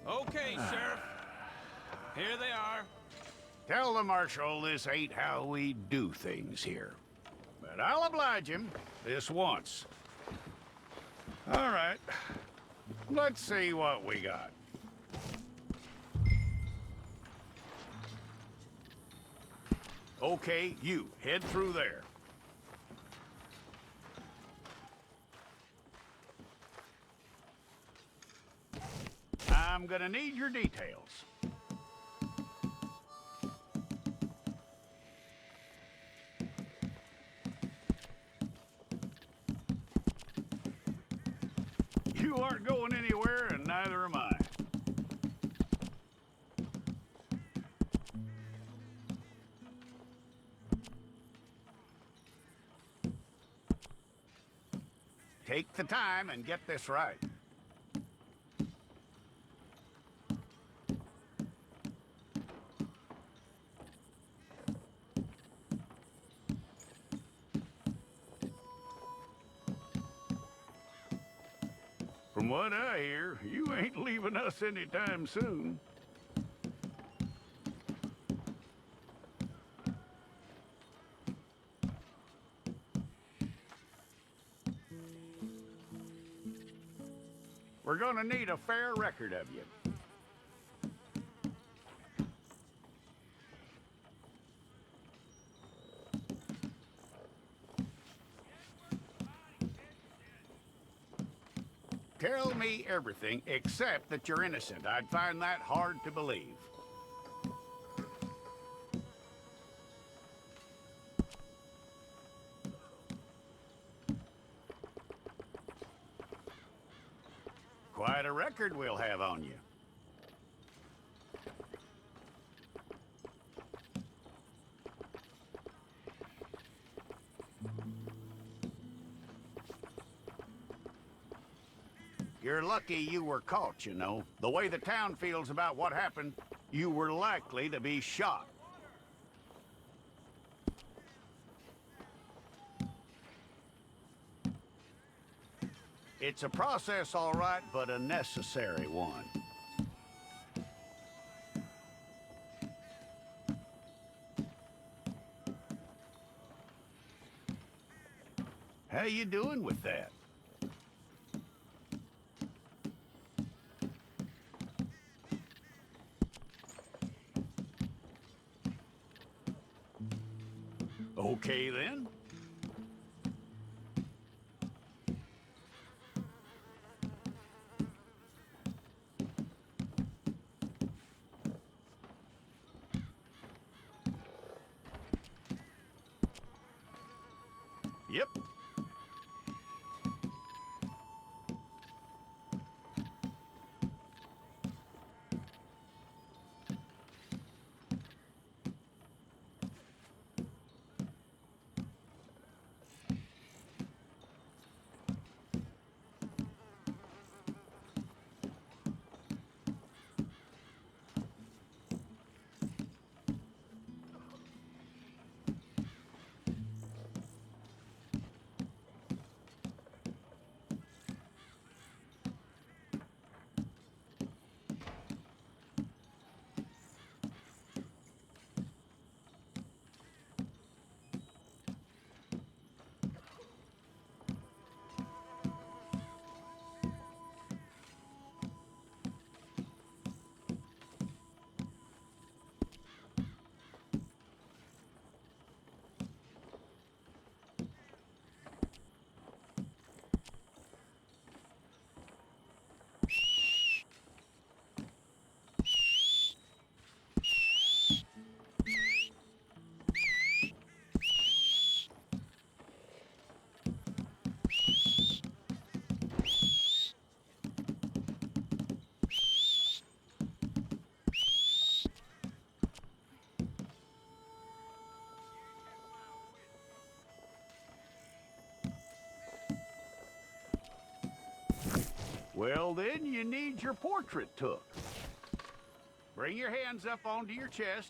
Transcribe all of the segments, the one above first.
Okay, Sheriff. Here they are. Tell the Marshal this ain't how we do things here. But I'll oblige him this once. All right. Let's see what we got. Okay, you, head through there. I'm gonna need your details. You aren't going anywhere, and neither am I. Take the time and get this right. From what I hear, you ain't leaving us anytime soon. We're gonna need a fair record of you. Tell me everything except that you're innocent. I'd find that hard to believe. Quite a record we'll have on you. You're lucky you were caught, you know. The way the town feels about what happened, you were likely to be shot. It's a process, all right, but a necessary one. How you doing with that? Okay, then. Yep. Well, then you need your portrait took. Bring your hands up onto your chest.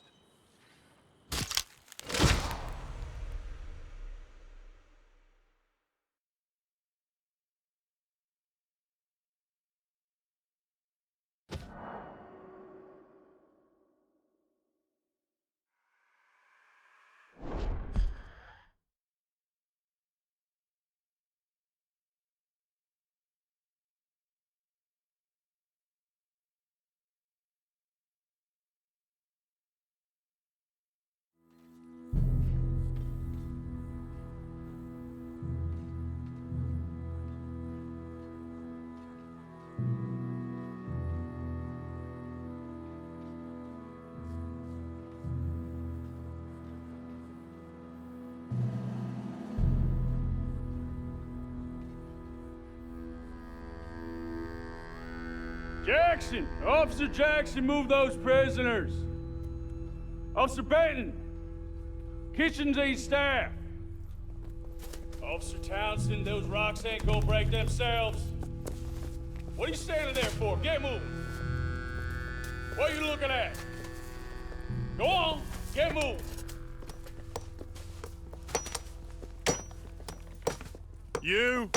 Jackson! Officer Jackson, move those prisoners! Officer Benton! Kitchens aid staff! Officer Townsend, those rocks ain't gonna break themselves. What are you standing there for? Get moving! What are you looking at? Go on, get moving! You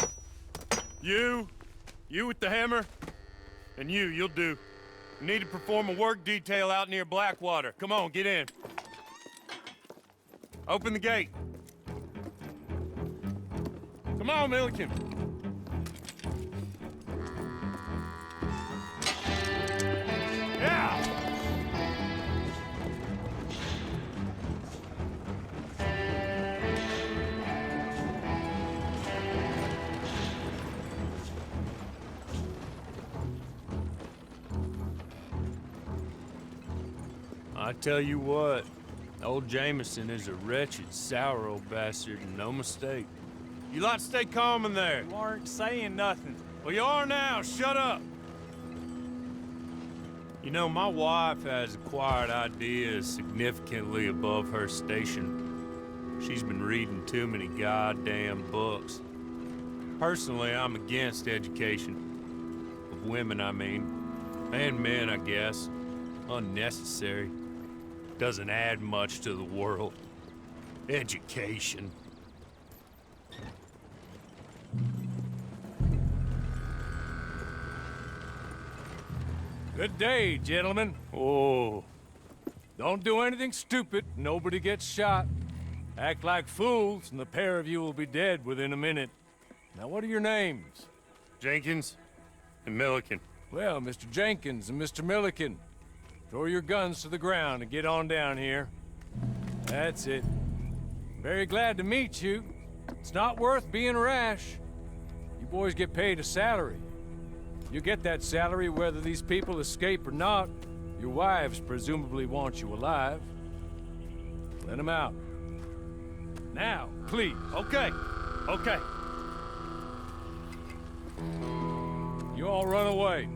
with the hammer? And you'll do. You need to perform a work detail out near Blackwater. Come on, get in. Open the gate. Come on, Milliken. Yeah! I tell you what, old Jameson is a wretched, sour old bastard, and no mistake. You lot stay calm in there. You aren't saying nothing. Well, you are now. Shut up. You know, my wife has acquired ideas significantly above her station. She's been reading too many goddamn books. Personally, I'm against education. Of women, I mean. And men, I guess. Unnecessary. Doesn't add much to the world. Education. Good day, gentlemen. Oh, Don't do anything stupid. Nobody gets shot. Act like fools, and the pair of you will be dead within a minute. Now, what are your names? Jenkins and Milliken. Well, Mr. Jenkins and Mr. Milliken, throw your guns to the ground and get on down here. That's it. Very glad to meet you. It's not worth being rash. You boys get paid a salary. You get that salary whether these people escape or not. Your wives presumably want you alive. Let them out. Now, please. Okay. You all run away.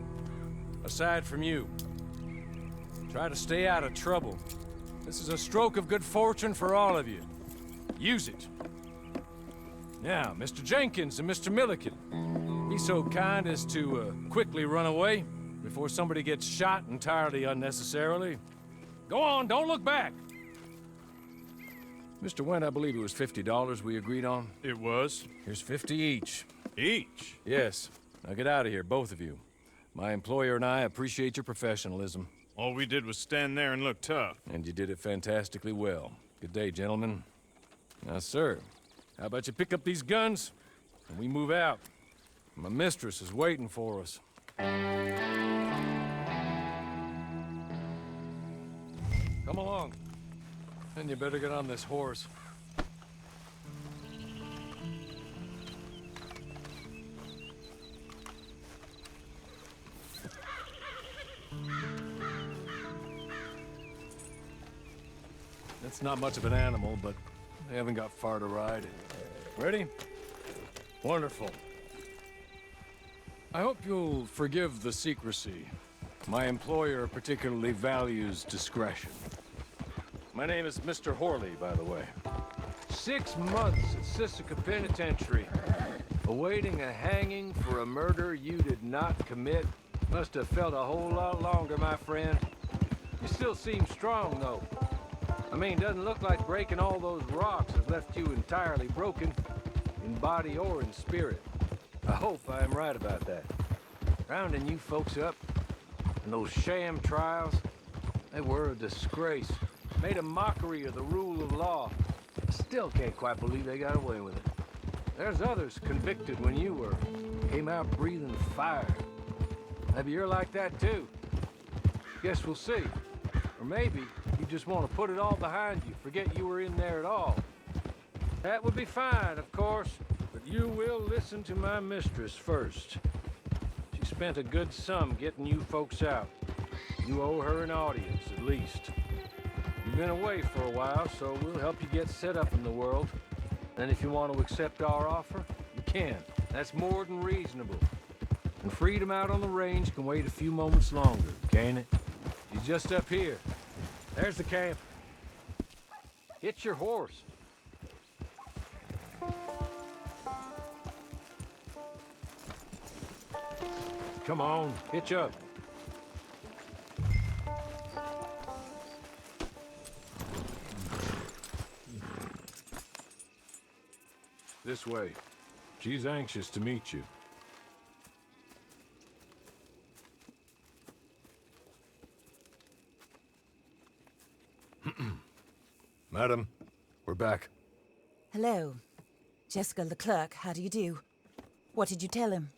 Aside from you. Try to stay out of trouble. This is a stroke of good fortune for all of you. Use it. Now, Mr. Jenkins and Mr. Milliken, be so kind as to quickly run away before somebody gets shot entirely unnecessarily. Go on, don't look back. Mr. Wendt, I believe it was $50 we agreed on. It was. Here's 50 each. Each? Yes. Now get out of here, both of you. My employer and I appreciate your professionalism. All we did was stand there and look tough. And you did it fantastically well. Good day, gentlemen. Now, sir, how about you pick up these guns and we move out? My mistress is waiting for us. Come along. And you better get on this horse. It's not much of an animal, but they haven't got far to ride. Ready? Wonderful. I hope you'll forgive the secrecy. My employer particularly values discretion. My name is Mr. Horley, by the way. 6 months at Sisika Penitentiary. Awaiting a hanging for a murder you did not commit must have felt a whole lot longer, my friend. You still seem strong, though. I mean, doesn't look like breaking all those rocks has left you entirely broken, in body or in spirit. I hope I am right about that. Rounding you folks up, and those sham trials, they were a disgrace. Made a mockery of the rule of law. I still can't quite believe they got away with it. There's others convicted when you were. Came out breathing fire. Maybe you're like that too. Guess we'll see. Or maybe you just want to put it all behind you, forget you were in there at all. That would be fine, of course, but you will listen to my mistress first. She spent a good sum getting you folks out. You owe her an audience, at least. You've been away for a while, so we'll help you get set up in the world. And if you want to accept our offer, you can. That's more than reasonable. And freedom out on the range can wait a few moments longer, can't it? She's just up here. There's the camp. Get your horse. Come on, hitch up. This way. She's anxious to meet you. Madam, we're back. Hello. Jessica Leclerc, how do you do? What did you tell him?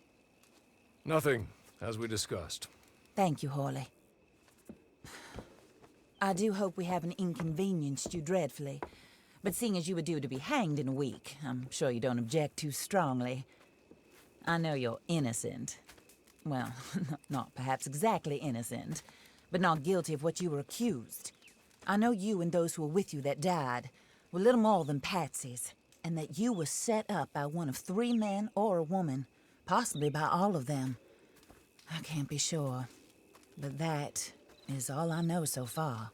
Nothing, as we discussed. Thank you, Hawley. I do hope we haven't inconvenienced you dreadfully. But seeing as you were due to be hanged in a week, I'm sure you don't object too strongly. I know you're innocent. Well, not perhaps exactly innocent, but not guilty of what you were accused. I know you and those who were with you that died were little more than patsies, and that you were set up by one of 3 men or a woman, possibly by all of them. I can't be sure, but that is all I know so far.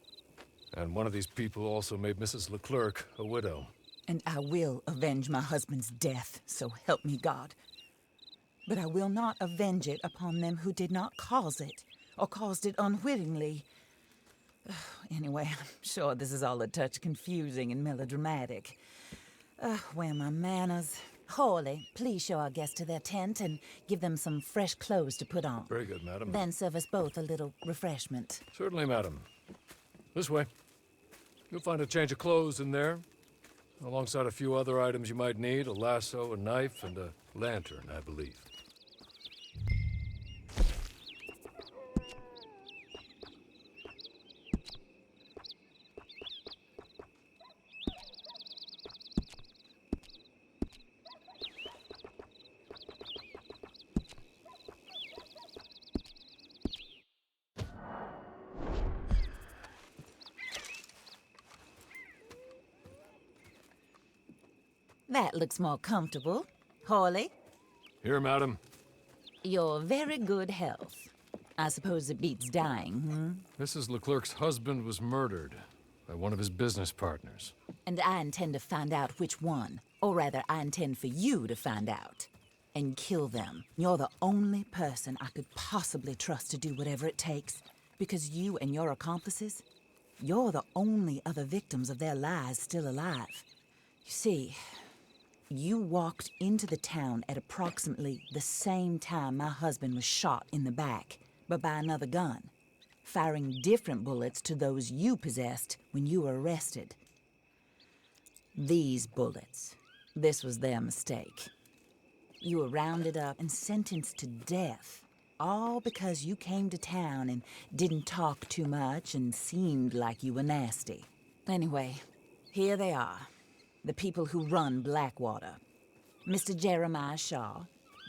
And one of these people also made Mrs. Leclerc a widow. And I will avenge my husband's death, so help me God. But I will not avenge it upon them who did not cause it, or caused it unwittingly. Anyway, I'm sure this is all a touch confusing and melodramatic. Where are my manners? Hawley, please show our guests to their tent and give them some fresh clothes to put on. Very good, madam. Then serve us both a little refreshment. Certainly, madam. This way. You'll find a change of clothes in there, alongside a few other items you might need, a lasso, a knife, and a lantern, I believe. That looks more comfortable. Hawley, Here, madam. your very good health. I suppose it beats dying, Mrs. Leclerc's husband was murdered by one of his business partners. And I intend to find out which one. Or rather, I intend for you to find out. And kill them. You're the only person I could possibly trust to do whatever it takes. Because you and your accomplices, you're the only other victims of their lies still alive. You see, you walked into the town at approximately the same time my husband was shot in the back, but by another gun, firing different bullets to those you possessed when you were arrested. These bullets, this was their mistake. You were rounded up and sentenced to death, all because you came to town and didn't talk too much and seemed like you were nasty. Anyway, here they are. The people who run Blackwater. Mr. Jeremiah Shaw,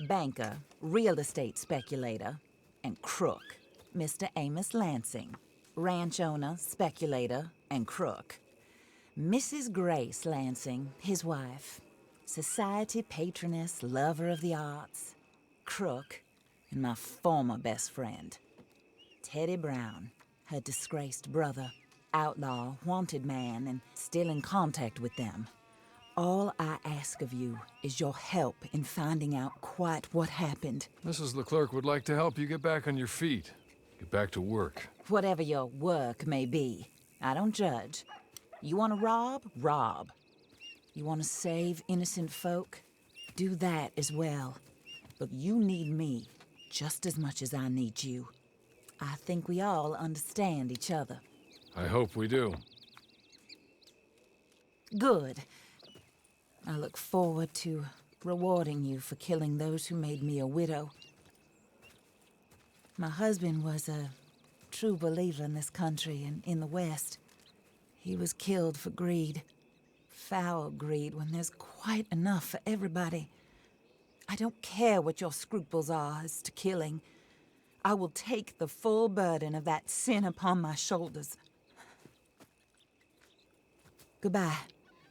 banker, real estate speculator, and crook. Mr. Amos Lansing, ranch owner, speculator, and crook. Mrs. Grace Lansing, his wife, society patroness, lover of the arts, crook, and my former best friend. Teddy Brown, her disgraced brother, outlaw, wanted man, and still in contact with them. All I ask of you is your help in finding out quite what happened. Mrs. Leclerc would like to help you get back on your feet. Get back to work. Whatever your work may be, I don't judge. You want to rob? Rob. You want to save innocent folk? Do that as well. But you need me just as much as I need you. I think we all understand each other. I hope we do. Good. I look forward to rewarding you for killing those who made me a widow. My husband was a true believer in this country and in the West. He was killed for greed. Foul greed when there's quite enough for everybody. I don't care what your scruples are as to killing. I will take the full burden of that sin upon my shoulders. Goodbye,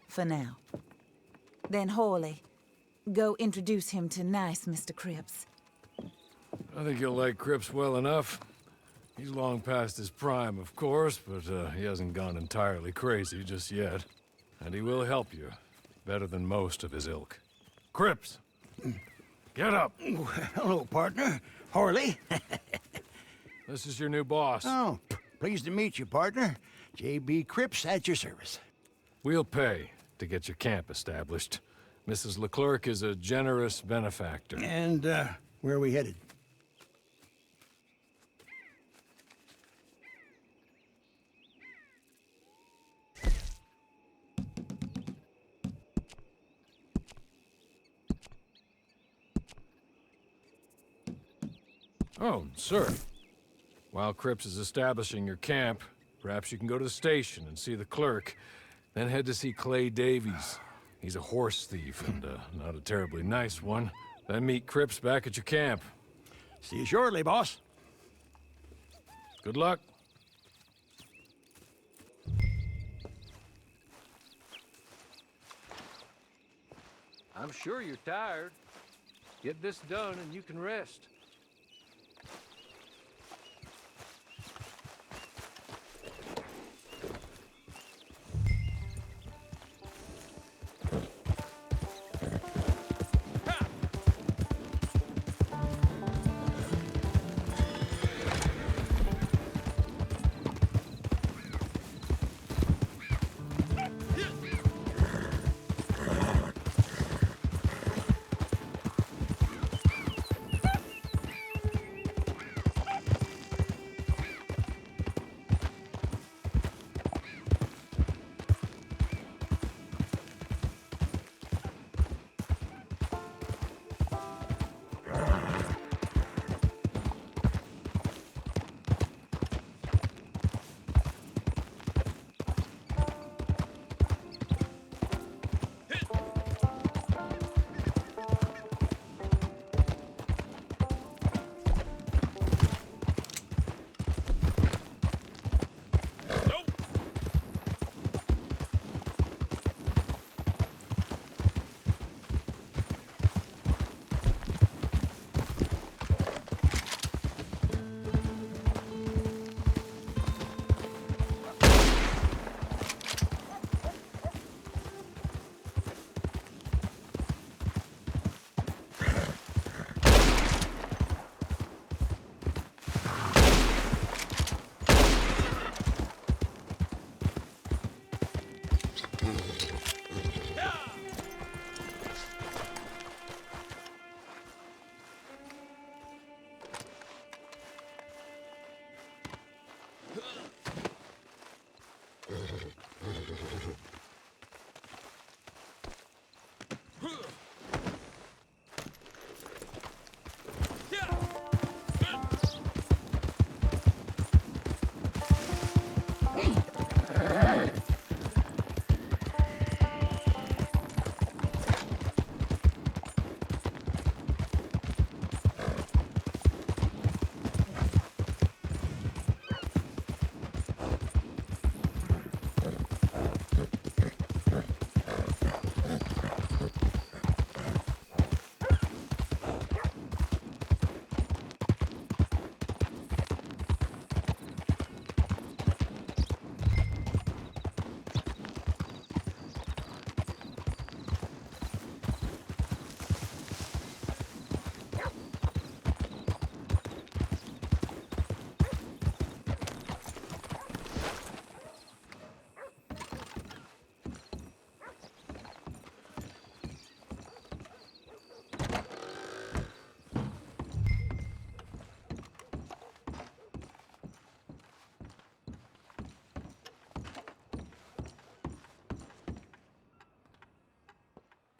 for now. Then Hawley, go introduce him to nice Mr. Cripps. I think you'll like Cripps well enough. He's long past his prime, of course, but he hasn't gone entirely crazy just yet. And he will help you, better than most of his ilk. Cripps! Get up! Hello, partner. Harley. This is your new boss. Oh, pleased to meet you, partner. J.B. Cripps at your service. We'll pay to get your camp established. Mrs. Leclerc is a generous benefactor. And, where are we headed? Oh, sir. While Cripps is establishing your camp, perhaps you can go to the station and see the clerk, then head to see Clay Davies. He's a horse thief, and not a terribly nice one. Then meet Cripps back at your camp. See you shortly, boss. Good luck. I'm sure you're tired. Get this done and you can rest.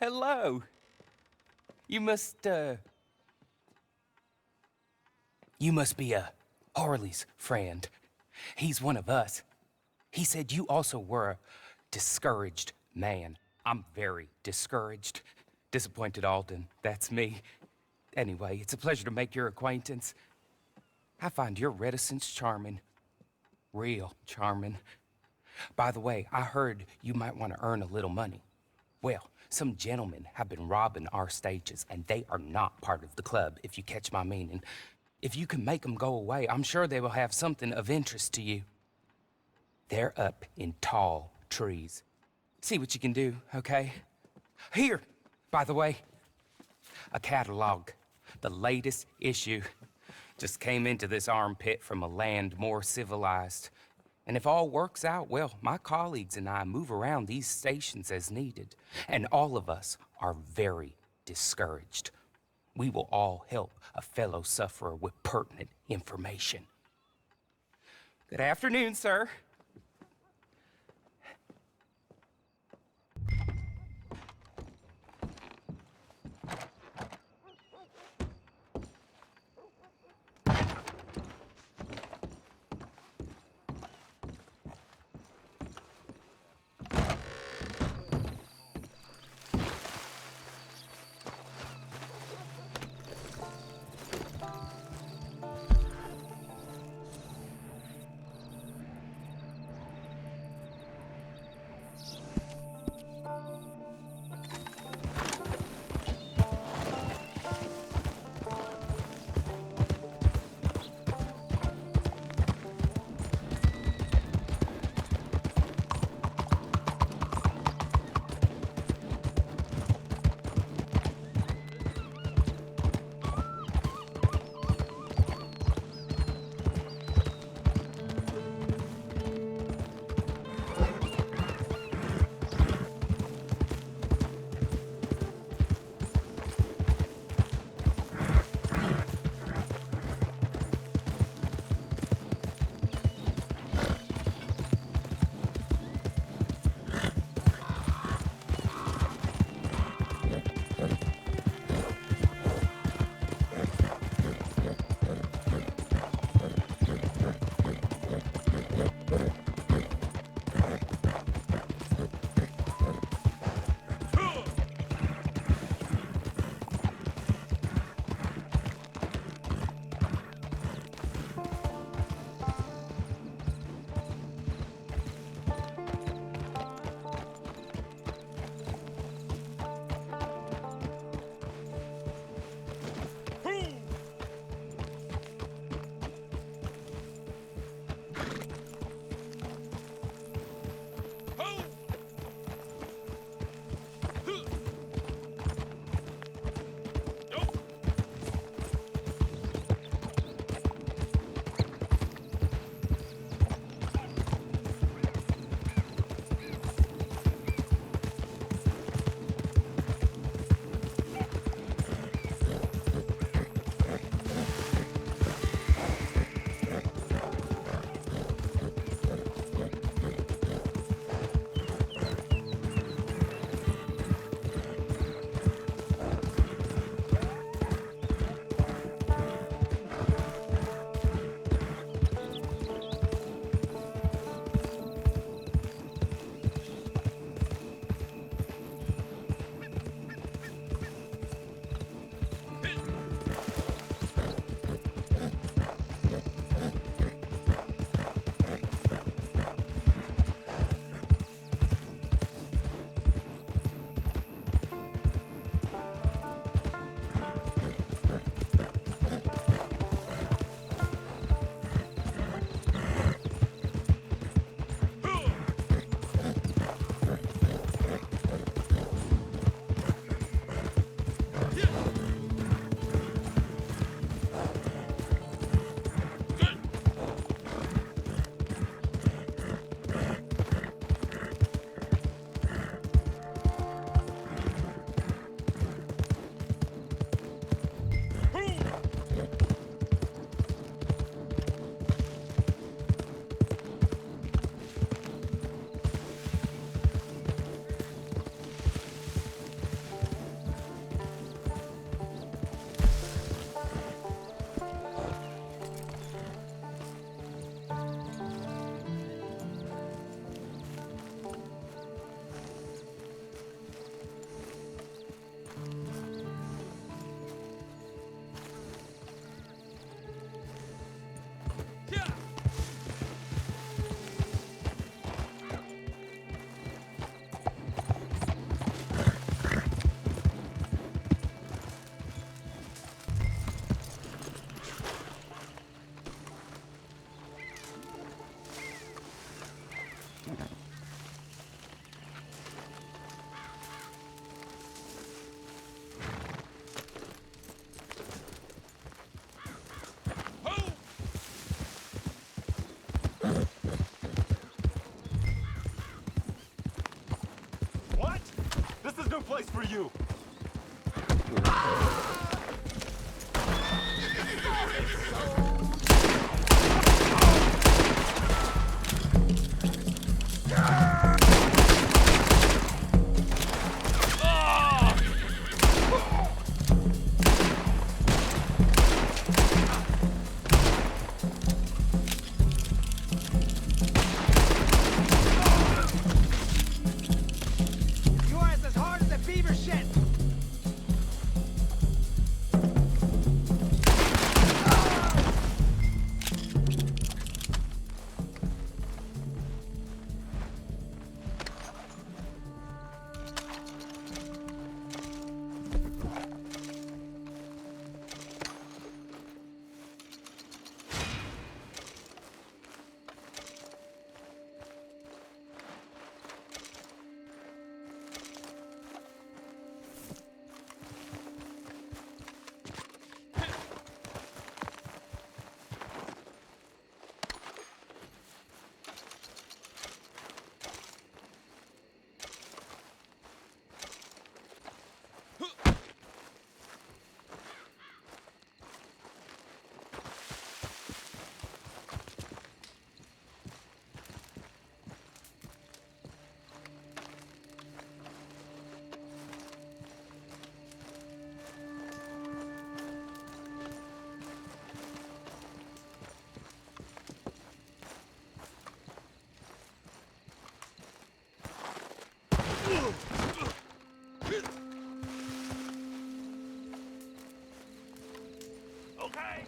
hello. You must be Harley's friend. He's one of us. He said you also were a discouraged man. I'm very discouraged. Disappointed Alden, that's me. Anyway, it's a pleasure to make your acquaintance. I find your reticence charming. Real charming. By the way, I heard you might want to earn a little money. Well, some gentlemen have been robbing our stages, and they are not part of the club, if you catch my meaning. If you can make them go away, I'm sure they will have something of interest to you. They're up in tall trees. See what you can do, okay? Here, by the way, a catalog. The latest issue. Just came into this armpit from a land more civilized. And if all works out, well, my colleagues and I move around these stations as needed. And all of us are very discouraged. We will all help a fellow sufferer with pertinent information. Good afternoon, sir. place for you. Yours as hard as a beaver shit. Okay.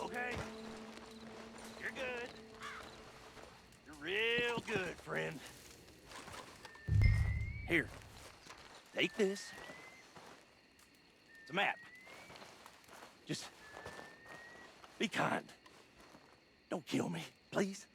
Okay. You're good. You're real good, friend. Here. Take this. It's a map. Just be kind. Don't kill me, please.